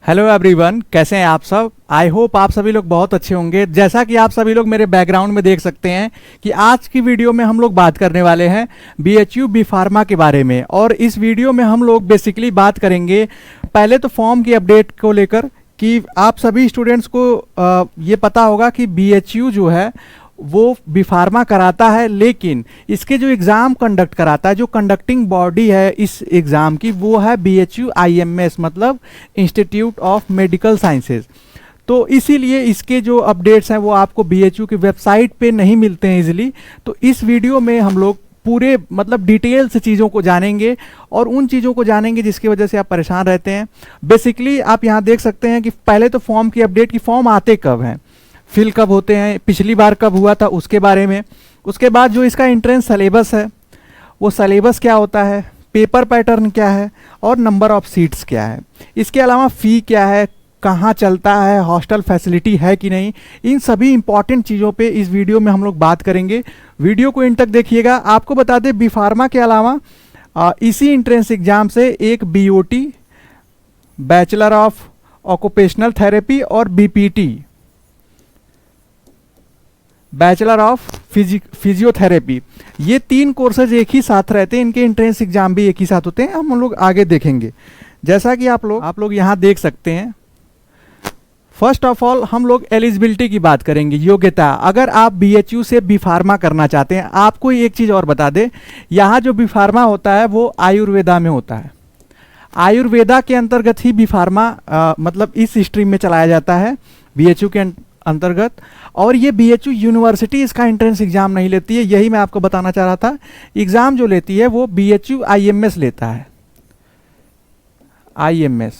Hello everyone, कैसे हैं आप सब। आई होप आप सभी लोग बहुत अच्छे होंगे। जैसा कि आप सभी लोग मेरे बैकग्राउंड में देख सकते हैं कि आज की वीडियो में हम लोग बात करने वाले हैं बीएचयू बी फार्मा के बारे में। और इस वीडियो में हम लोग बेसिकली बात करेंगे पहले तो फॉर्म की अपडेट को लेकर कि आप सभी स्टूडेंट्स को ये पता होगा कि बीएचयू जो है वो बी फार्मा कराता है, लेकिन इसके जो एग्ज़ाम कंडक्ट कराता है, जो कंडक्टिंग बॉडी है इस एग्ज़ाम की, वो है बीएचयू आईएमएस, मतलब इंस्टीट्यूट ऑफ मेडिकल साइंसेज। तो इसीलिए इसके जो अपडेट्स हैं वो आपको बीएचयू की वेबसाइट पे नहीं मिलते हैं इजीली। तो इस वीडियो में हम लोग पूरे मतलब डिटेल से चीज़ों को जानेंगे और उन चीज़ों को जानेंगे जिसकी वजह से आप परेशान रहते हैं। बेसिकली आप यहाँ देख सकते हैं कि पहले तो फॉर्म की अपडेट की फॉर्म आते कब हैं, फिल कब होते हैं, पिछली बार कब हुआ था उसके बारे में। उसके बाद जो इसका एंट्रेंस सिलेबस है वो सिलेबस क्या होता है, पेपर पैटर्न क्या है और नंबर ऑफ सीट्स क्या है। इसके अलावा फ़ी क्या है, कहाँ चलता है, हॉस्टल फैसिलिटी है कि नहीं, इन सभी इंपॉर्टेंट चीज़ों पे इस वीडियो में हम लोग बात करेंगे। वीडियो को इन तक देखिएगा। आपको बता दें बी फार्मा के अलावा इसी एंट्रेंस एग्ज़ाम से एक BOT, bachelor of occupational therapy और बीपीटी, बैचलर ऑफ फिजियोथेरेपी, ये तीन कोर्सेज एक ही साथ रहते हैं। इनके एंट्रेंस एग्जाम भी एक ही साथ होते हैं, हम लोग आगे देखेंगे। जैसा कि आप लोग यहाँ देख सकते हैं। फर्स्ट ऑफ ऑल हम लोग एलिजिबिलिटी की बात करेंगे, योग्यता। अगर आप बीएचयू से बी फार्मा करना चाहते हैं, आपको एक चीज़ और बता दें, यहाँ जो बी फार्मा होता है वो आयुर्वेदा में होता है। आयुर्वेदा के अंतर्गत ही बी फार्मा मतलब इस स्ट्रीम में चलाया जाता है बीएचयू के अंतर्गत। और ये बीएचयू यूनिवर्सिटी इसका एंट्रेंस एग्जाम नहीं लेती है, यही मैं आपको बताना चाह रहा था। एग्जाम जो लेती है वो बीएचयू आईएमएस लेता है, आईएमएस।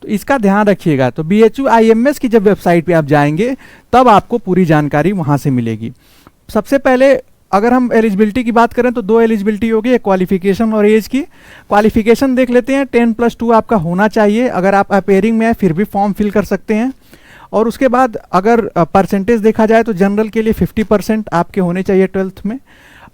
तो इसका ध्यान रखिएगा। तो बीएचयू आईएमएस की जब वेबसाइट पे आप जाएंगे तब आपको पूरी जानकारी वहाँ से मिलेगी। सबसे पहले अगर हम एलिजिबिलिटी की बात करें तो दो एलिजिबिलिटी होगी, एक क्वालिफिकेशन और एज की। क्वालिफिकेशन देख लेते हैं, 10+2 आपका होना चाहिए। अगर आप अपेयरिंग में है फिर भी फॉर्म फिल कर सकते हैं। और उसके बाद अगर परसेंटेज देखा जाए तो जनरल के लिए 50% आपके होने चाहिए 12th में,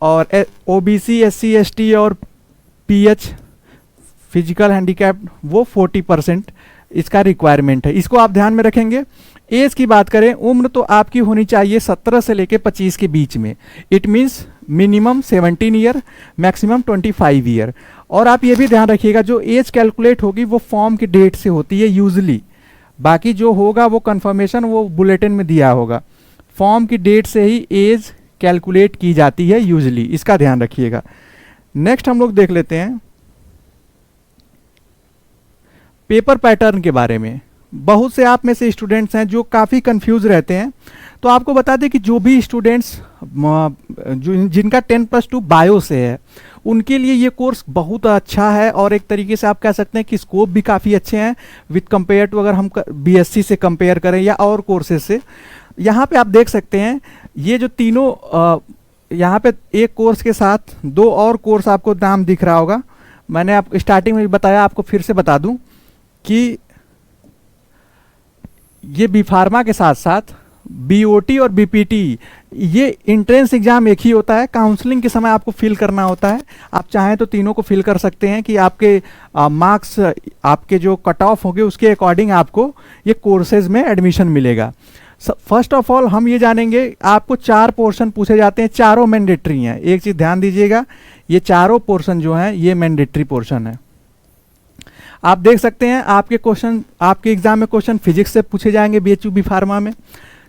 और ओबीसी, एससी, एसटी और पीएच, फिजिकल हैंडीकैप, वो 40% इसका रिक्वायरमेंट है। इसको आप ध्यान में रखेंगे। एज की बात करें, उम्र तो आपकी होनी चाहिए 17 से लेकर 25 के बीच में। It means minimum 17 year, maximum 25 year. और आप ये भी ध्यान रखिएगा, जो एज कैलकुलेट होगी वो फॉर्म की डेट से होती है यूजली। बाकी जो होगा वो कंफर्मेशन वो बुलेटिन में दिया होगा। फॉर्म की डेट से ही एज कैलकुलेट की जाती है यूजली, इसका ध्यान रखिएगा। नेक्स्ट हम लोग देख लेते हैं पेपर पैटर्न के बारे में। बहुत से आप में से स्टूडेंट्स हैं जो काफ़ी कंफ्यूज रहते हैं। तो आपको बता दें कि जो भी स्टूडेंट्स जिनका 10+2 बायो से है उनके लिए ये कोर्स बहुत अच्छा है। और एक तरीके से आप कह सकते हैं कि स्कोप भी काफ़ी अच्छे हैं विथ कंपेयर टू, अगर हम बीएससी से कंपेयर करें या और कोर्सेज से। यहाँ पे आप देख सकते हैं ये जो तीनों यहाँ पे एक कोर्स के साथ दो और कोर्स आपको नाम दिख रहा होगा। मैंने आपको स्टार्टिंग में भी बताया, आपको फिर से बता दूं कि ये बी फार्मा के साथ साथ बीओटी और बीपीटी, ये एंट्रेंस एग्जाम एक ही होता है। काउंसलिंग के समय आपको फिल करना होता है। आप चाहें तो तीनों को फिल कर सकते हैं कि आपके मार्क्स, आपके जो कट ऑफ होंगे उसके अकॉर्डिंग आपको ये कोर्सेज में एडमिशन मिलेगा। फर्स्ट ऑफ ऑल हम ये जानेंगे, आपको 4 पोर्शन पूछे जाते हैं, चारों मैंडेटरी हैं। एक चीज़ ध्यान दीजिएगा, ये चारों पोर्शन जो हैं ये मैंडेटरी पोर्शन है। आप देख सकते हैं आपके क्वेश्चन, आपके एग्जाम में क्वेश्चन फिजिक्स से पूछे जाएंगे बीएचयू बी फार्मा में,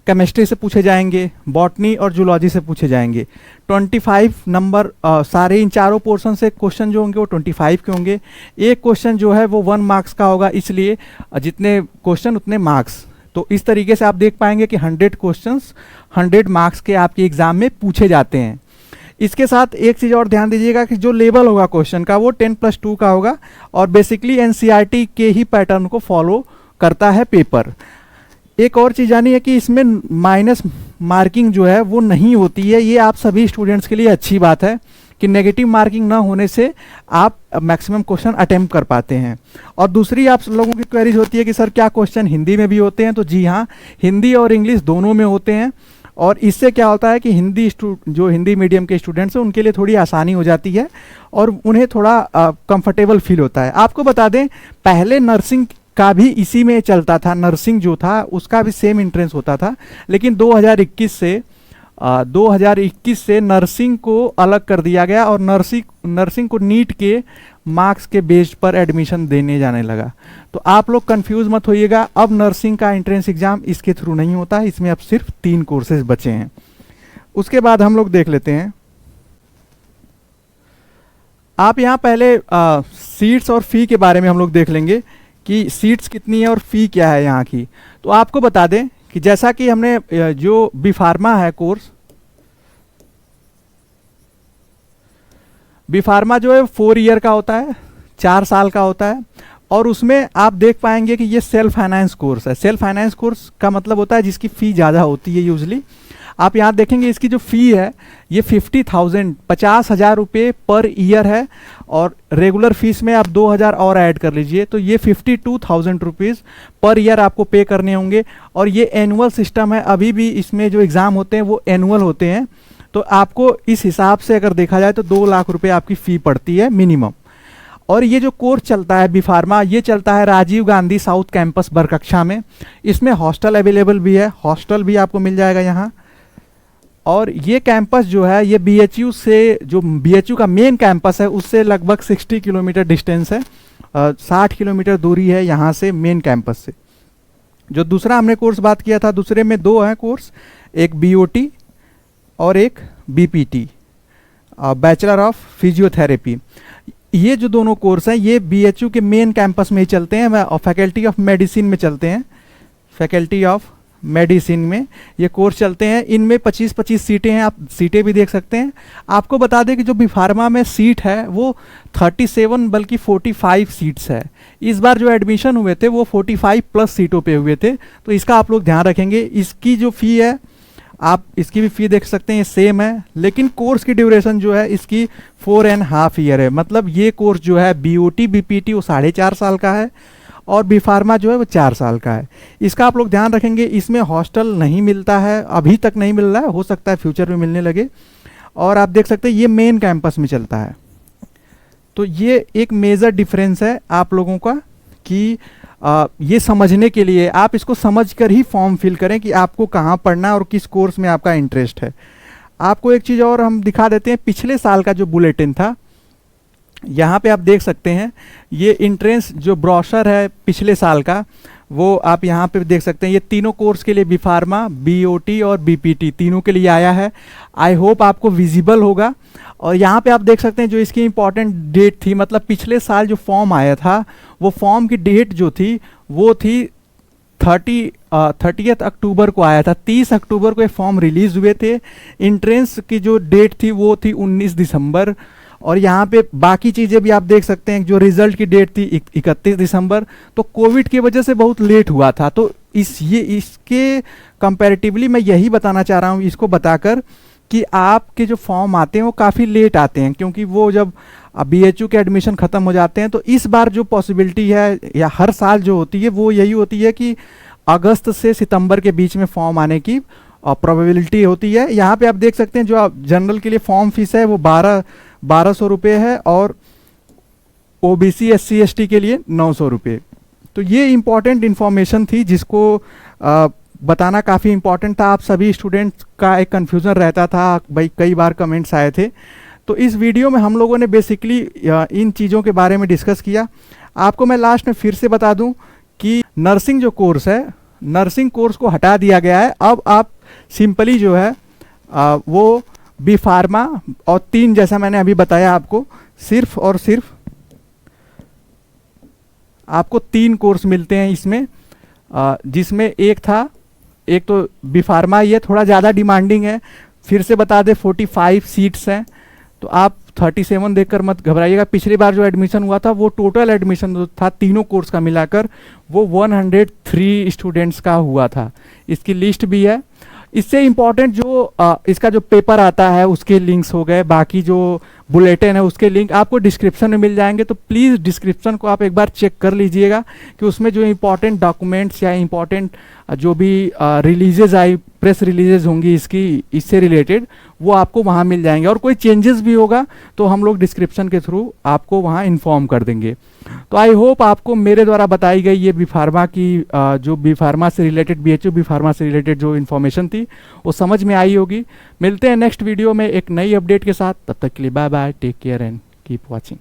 केमिस्ट्री से पूछे जाएंगे, बॉटनी और जूलॉजी से पूछे जाएंगे। 25 नंबर सारे इन चारों पोर्शन से क्वेश्चन जो होंगे वो 25 के होंगे। एक क्वेश्चन जो है वो 1 मार्क्स का होगा, इसलिए जितने क्वेश्चन उतने मार्क्स। तो इस तरीके से आप देख पाएंगे कि 100 क्वेश्चंस 100 मार्क्स के आपके एग्जाम में पूछे जाते हैं। इसके साथ एक चीज़ और ध्यान दीजिएगा कि जो लेवल होगा क्वेश्चन का वो 10+2 का होगा और बेसिकली एनसीईआरटी के ही पैटर्न को फॉलो करता है पेपर। एक और चीज़ जानी है कि इसमें माइनस मार्किंग जो है वो नहीं होती है। ये आप सभी स्टूडेंट्स के लिए अच्छी बात है कि नेगेटिव मार्किंग ना होने से आप मैक्सिमम क्वेश्चन अटेम्प्ट कर पाते हैं। और दूसरी आप लोगों की क्वेरीज होती है कि सर क्या क्वेश्चन हिंदी में भी होते हैं? तो जी हाँ, हिंदी और इंग्लिश दोनों में होते हैं। और इससे क्या होता है कि जो हिंदी मीडियम के स्टूडेंट्स हैं उनके लिए थोड़ी आसानी हो जाती है और उन्हें थोड़ा कंफर्टेबल फील होता है। आपको बता दें, पहले नर्सिंग का भी इसी में चलता था, नर्सिंग जो था उसका भी सेम एंट्रेंस होता था, लेकिन 2021 से नर्सिंग को अलग कर दिया गया और नर्सिंग को नीट के मार्क्स के बेस पर एडमिशन देने जाने लगा। तो आप लोग कंफ्यूज मत होइएगा, अब नर्सिंग का एंट्रेंस एग्जाम इसके थ्रू नहीं होता है, इसमें अब सिर्फ 3 कोर्सेज बचे हैं। उसके बाद हम लोग देख लेते हैं, आप यहाँ पहले सीट्स और फ़ी के बारे में हम लोग देख लेंगे कि सीट्स कितनी है और फ़ी क्या है यहाँ की। तो आपको बता दें कि जैसा कि हमने जो बी फार्मा है कोर्स, बी फार्मा जो है 4 ईयर का होता है, 4 साल का होता है, और उसमें आप देख पाएंगे कि ये सेल्फ फाइनेंस कोर्स है। सेल्फ फाइनेंस कोर्स का मतलब होता है जिसकी फ़ी ज़्यादा होती है यूजली। आप यहाँ देखेंगे इसकी जो फ़ी है ये 50,000 रुपये पर ईयर है, और रेगुलर फीस में आप 2,000 और ऐड कर लीजिए तो ये 52,000 रुपीज़ पर ईयर आपको पे करने होंगे। और ये एनुअल सिस्टम है, अभी भी इसमें जो एग्ज़ाम होते हैं वो एनुअल होते हैं। तो आपको इस हिसाब से अगर देखा जाए तो 2 लाख रुपए आपकी फ़ी पड़ती है मिनिमम। और ये जो कोर्स चलता है बी फार्मा, ये चलता है राजीव गांधी साउथ कैंपस बरकक्षा में। इसमें हॉस्टल अवेलेबल भी है, हॉस्टल भी आपको मिल जाएगा यहाँ। और ये कैंपस जो है ये बीएचयू से, जो बीएचयू का मेन कैंपस है उससे लगभग 60 किलोमीटर डिस्टेंस है, 60 किलोमीटर दूरी है यहाँ से मेन कैंपस से। जो दूसरा हमने कोर्स बात किया था, दूसरे में 2 हैं कोर्स, एक बीओटी और एक बीपीटी, बैचलर ऑफ फिजियोथेरेपी। ये जो दोनों कोर्स हैं ये बीएचयू के मेन कैंपस में ही चलते हैं और फैकल्टी ऑफ मेडिसिन में चलते हैं। फैकल्टी ऑफ मेडिसिन में ये कोर्स चलते हैं। इनमें 25-25 सीटें हैं, आप सीटें भी देख सकते हैं। आपको बता दें कि जो बी फार्मा में सीट है वो 37 बल्कि 45 सीट्स है। इस बार जो एडमिशन हुए थे वो 45 प्लस सीटों पे हुए थे, तो इसका आप लोग ध्यान रखेंगे। इसकी जो फ़ी है आप इसकी भी फ़ी देख सकते हैं, ये सेम है, लेकिन कोर्स की ड्यूरेशन जो है इसकी 4.5 ईयर है। मतलब ये कोर्स जो है बीओटी बीपीटी वो 4.5 साल का है और बी फार्मा जो है वो 4 साल का है। इसका आप लोग ध्यान रखेंगे। इसमें हॉस्टल नहीं मिलता है, अभी तक नहीं मिल रहा है, हो सकता है फ्यूचर में मिलने लगे। और आप देख सकते हैं ये मेन कैंपस में चलता है। तो ये एक मेजर डिफरेंस है आप लोगों का कि ये समझने के लिए आप इसको समझकर ही फॉर्म फिल करें कि आपको कहाँ पढ़ना है और किस कोर्स में आपका इंटरेस्ट है। आपको एक चीज़ और हम दिखा देते हैं, पिछले साल का जो बुलेटिन था यहाँ पे आप देख सकते हैं, ये इंट्रेंस जो ब्रोशर है पिछले साल का वो आप यहाँ पे देख सकते हैं। ये तीनों कोर्स के लिए बी फार्मा, बीओटी और बीपीटी तीनों के लिए आया है। आई होप आपको विजिबल होगा। और यहाँ पे आप देख सकते हैं जो इसकी इंपॉर्टेंट डेट थी, मतलब पिछले साल जो फॉर्म आया था वो फॉर्म की डेट जो थी वो थी 30 अक्टूबर को आया था। 30 अक्टूबर को ये फॉर्म रिलीज़ हुए थे। इंट्रेंस की जो डेट थी वो थी 19 दिसंबर। और यहाँ पे बाकी चीज़ें भी आप देख सकते हैं, जो रिजल्ट की डेट थी 31 दिसंबर। तो कोविड की वजह से बहुत लेट हुआ था। तो इसके कंपैरेटिवली मैं यही बताना चाह रहा हूँ, इसको बताकर कि आपके जो फॉर्म आते हैं वो काफ़ी लेट आते हैं, क्योंकि वो जब बीएचयू के एडमिशन ख़त्म हो जाते हैं। तो इस बार जो पॉसिबिलिटी है या हर साल जो होती है वो यही होती है कि अगस्त से सितंबर के बीच में फॉर्म आने की प्रोबेबिलिटी होती है। यहाँ पे आप देख सकते हैं जो जनरल के लिए फॉर्म फीस है वो 1200 रुपये है और ओबीसी एससी एसटी के लिए 900 रुपये। तो ये इम्पॉर्टेंट इन्फॉर्मेशन थी जिसको बताना काफ़ी इम्पॉर्टेंट था। आप सभी स्टूडेंट्स का एक कन्फ्यूज़न रहता था, भाई कई बार कमेंट्स आए थे। तो इस वीडियो में हम लोगों ने बेसिकली इन चीज़ों के बारे में डिस्कस किया। आपको मैं लास्ट में फिर से बता दूं कि नर्सिंग जो कोर्स है, नर्सिंग कोर्स को हटा दिया गया है। अब आप सिंपली जो है वो बी फार्मा और 3 जैसा मैंने अभी बताया आपको, सिर्फ और सिर्फ आपको 3 कोर्स मिलते हैं इसमें, जिसमें एक तो बी फार्मा, ये थोड़ा ज़्यादा डिमांडिंग है। फिर से बता दें 45 सीट्स हैं, तो आप 37 देखकर मत घबराइएगा। पिछली बार जो एडमिशन हुआ था वो टोटल एडमिशन जो था तीनों कोर्स का मिलाकर वो 103 स्टूडेंट्स का हुआ था। इसकी लिस्ट भी है। इससे इम्पॉर्टेंट जो इसका जो पेपर आता है उसके लिंक्स हो गए, बाकी जो बुलेटिन है उसके लिंक आपको डिस्क्रिप्शन में मिल जाएंगे। तो प्लीज़ डिस्क्रिप्शन को आप एक बार चेक कर लीजिएगा कि उसमें जो इम्पॉर्टेंट डॉक्यूमेंट्स या इम्पॉर्टेंट जो भी रिलीजेज आई, प्रेस रिलीजेज होंगी इससे रिलेटेड, वो आपको वहाँ मिल जाएंगे। और कोई चेंजेस भी होगा तो हम लोग डिस्क्रिप्शन के थ्रू आपको वहाँ इन्फॉर्म कर देंगे। तो आई होप आपको मेरे द्वारा बताई गई ये बी फार्मा की जो बी फार्मा से रिलेटेड, बीएचयू बी फार्मा से रिलेटेड जो इन्फॉर्मेशन थी वो समझ में आई होगी। मिलते हैं नेक्स्ट वीडियो में एक नई अपडेट के साथ, तब तक के लिए bye bye, take care and keep watching.